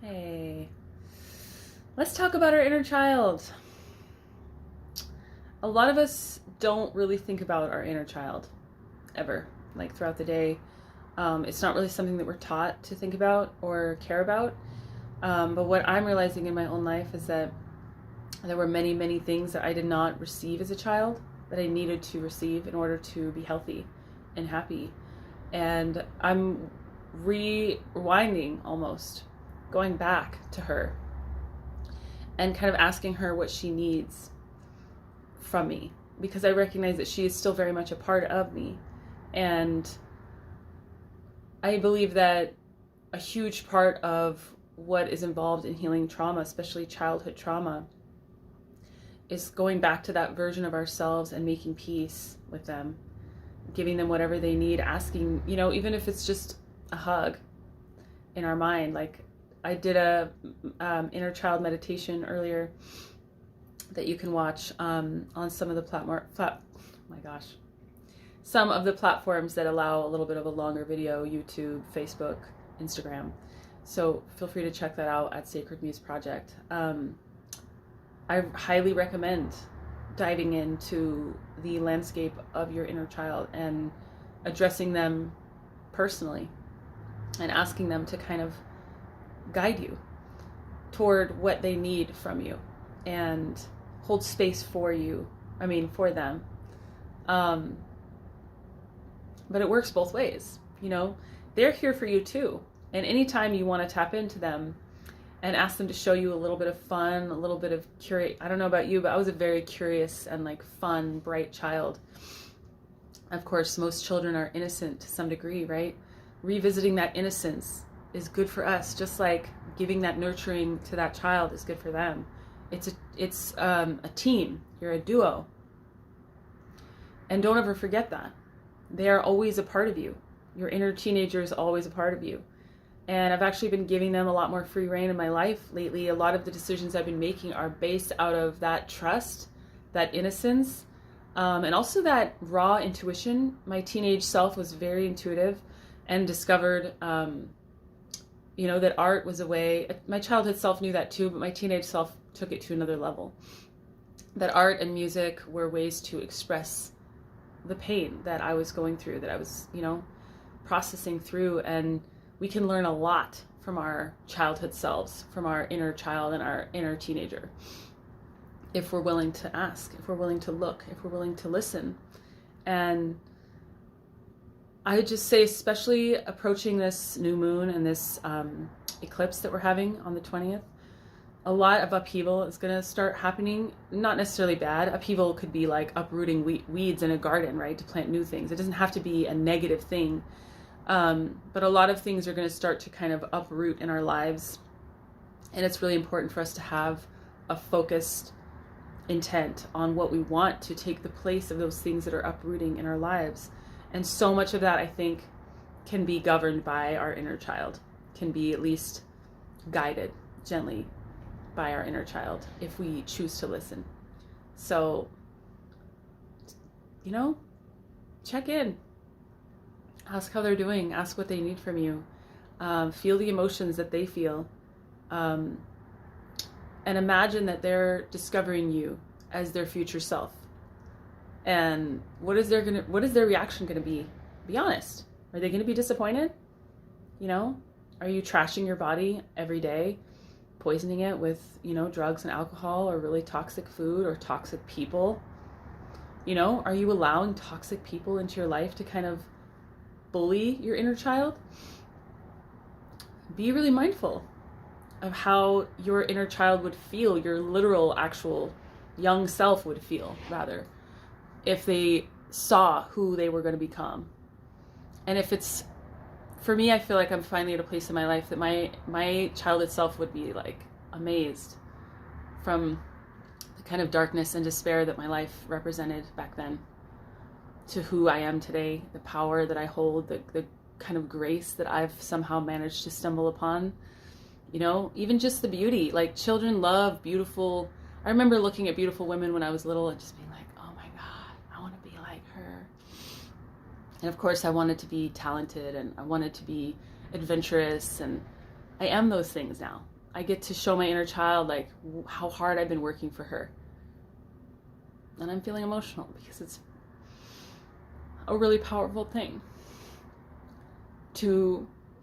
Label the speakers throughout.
Speaker 1: Hey, let's talk about our inner child. A lot of us don't really think about our inner child ever, like throughout the day. It's not really something that we're taught to think about or care about. But what I'm realizing in my own life is that there were many, many things that I did not receive as a child that I needed to receive in order to be healthy and happy. And I'm rewinding almost, going back to her and kind of asking her what she needs from me, because I recognize that she is still very much a part of me. And I believe that a huge part of what is involved in healing trauma, especially childhood trauma, is going back to that version of ourselves and making peace with them, giving them whatever they need, asking, even if it's just a hug in our mind. Like, I did a inner child meditation earlier that you can watch on some of the some of the platforms that allow a little bit of a longer video: YouTube, Facebook, Instagram. So feel free to check that out at Sacred Muse Project. I highly recommend diving into the landscape of your inner child and addressing them personally and asking them to kind of guide you toward what they need from you and hold space for for them. But it works both ways. They're here for you too. And anytime you want to tap into them and ask them to show you a little bit of fun, a little bit of I don't know about you, but I was a very curious and fun, bright child. Of course, most children are innocent to some degree, right? Revisiting that innocence is good for us, just like giving that nurturing to that child is good for them. It's a team. You're a duo. And don't ever forget that. They are always a part of you. Your inner teenager is always a part of you. And I've actually been giving them a lot more free reign in my life lately. A lot of the decisions I've been making are based out of that trust, that innocence, and also that raw intuition. My teenage self was very intuitive and discovered, that art was a way. My childhood self knew that too, but my teenage self took it to another level. That art and music were ways to express the pain that I was going through, that I was, processing through. And we can learn a lot from our childhood selves, from our inner child and our inner teenager, if we're willing to ask, if we're willing to look, if we're willing to listen. And I would just say, especially approaching this new moon and this eclipse that we're having on the 20th, a lot of upheaval is going to start happening. Not necessarily bad. Upheaval could be like uprooting weeds in a garden, right? To plant new things. It doesn't have to be a negative thing. But a lot of things are going to start to kind of uproot in our lives. And it's really important for us to have a focused intent on what we want to take the place of those things that are uprooting in our lives. And so much of that, I think, can be governed by our inner child, can be at least guided gently by our inner child if we choose to listen. So, check in. Ask how they're doing. Ask what they need from you. Feel the emotions that they feel. And imagine that they're discovering you as their future self. And what is their reaction going to be? Be honest. Are they going to be disappointed? Are you trashing your body every day, poisoning it with, drugs and alcohol, or really toxic food, or toxic people? Are you allowing toxic people into your life to kind of bully your inner child? Be really mindful of how your inner child would feel, your literal, actual young self would feel, rather, if they saw who they were going to become. And if it's, for me, I feel like I'm finally at a place in my life that my childhood self would be amazed from the kind of darkness and despair that my life represented back then to who I am today, the power that I hold, the kind of grace that I've somehow managed to stumble upon. Even just the beauty. Children love beautiful. I remember looking at beautiful women when I was little and just being like, oh my God, I want to be like her. And of course I wanted to be talented and I wanted to be adventurous, and I am those things now. I get to show my inner child like how hard I've been working for her. And I'm feeling emotional because it's a really powerful thing.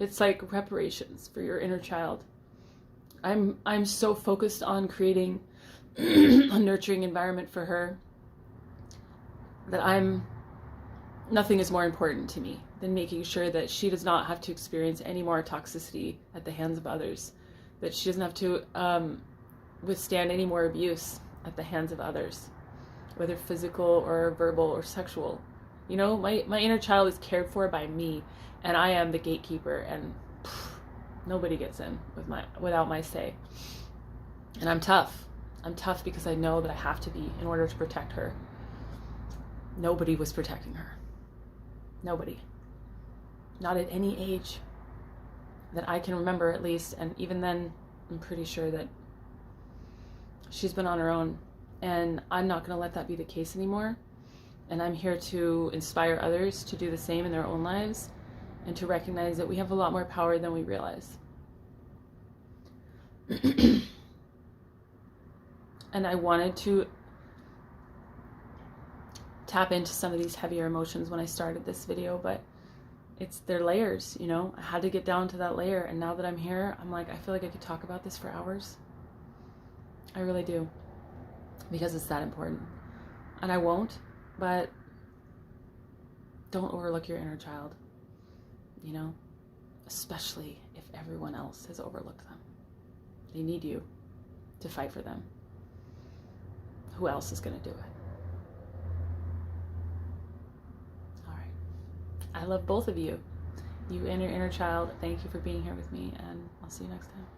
Speaker 1: It's like reparations for your inner child. I'm so focused on creating a nurturing environment for her that nothing is more important to me than making sure that she does not have to experience any more toxicity at the hands of others, that she doesn't have to withstand any more abuse at the hands of others, whether physical or verbal or sexual. You know, my inner child is cared for by me, and I am the gatekeeper, and nobody gets in without my say. And I'm tough. I'm tough because I know that I have to be in order to protect her. Nobody was protecting her. Nobody. Not at any age that I can remember, at least. And even then, I'm pretty sure that she's been on her own. And I'm not going to let that be the case anymore. And I'm here to inspire others to do the same in their own lives and to recognize that we have a lot more power than we realize. And I wanted to tap into some of these heavier emotions when I started this video, but they're layers, you know. I had to get down to that layer, and now that I'm here, I'm like, I feel like I could talk about this for hours. I really do, because it's that important. And I won't, but don't overlook your inner child, you know, especially if everyone else has overlooked them. They need you to fight for them. Who else is going to do it? All right. I love both of you. You and your inner child. Thank you for being here with me, and I'll see you next time.